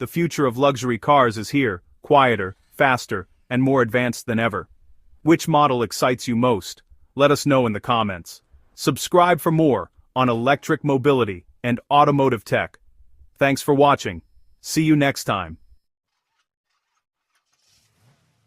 the future of luxury cars is here, quieter, faster, and more advanced than ever. Which model excites you most? Let us know in the comments. Subscribe for more on electric mobility and automotive tech. Thanks for watching. See you next time.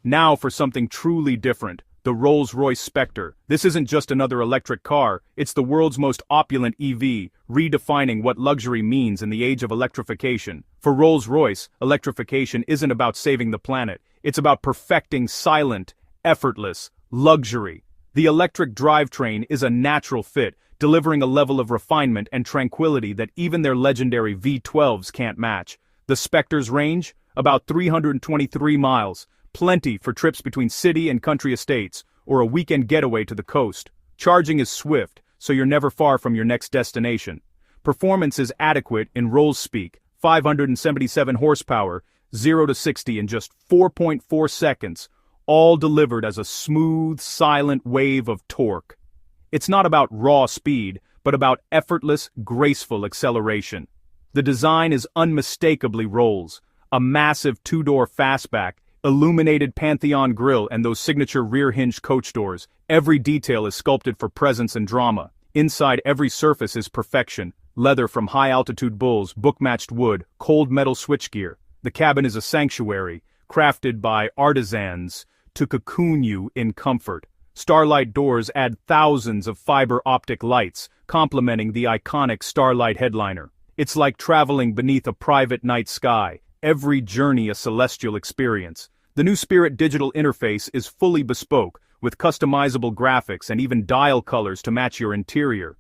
Now for something truly different, the Rolls-Royce Spectre. This isn't just another electric car, it's the world's most opulent EV, redefining what luxury means in the age of electrification. For Rolls-Royce, electrification isn't about saving the planet, it's about perfecting silent, effortless luxury. The electric drivetrain is a natural fit, delivering a level of refinement and tranquility that even their legendary V12s can't match. The Spectre's range? About 323 miles. Plenty for trips between city and country estates, or a weekend getaway to the coast. Charging is swift, so you're never far from your next destination. Performance is adequate in Rolls speak, 577 horsepower, 0 to 60 in just 4.4 seconds, all delivered as a smooth, silent wave of torque. It's not about raw speed, but about effortless, graceful acceleration. The design is unmistakably Rolls, a massive two-door fastback, illuminated Pantheon grille and those signature rear-hinged coach doors. Every detail is sculpted for presence and drama. Inside, every surface is perfection. Leather from high-altitude bulls, book-matched wood, cold metal switchgear. The cabin is a sanctuary, crafted by artisans to cocoon you in comfort. Starlight doors add thousands of fiber optic lights, complementing the iconic Starlight headliner. It's like traveling beneath a private night sky, every journey a celestial experience. The new Spirit digital interface is fully bespoke, with customizable graphics and even dial colors to match your interior.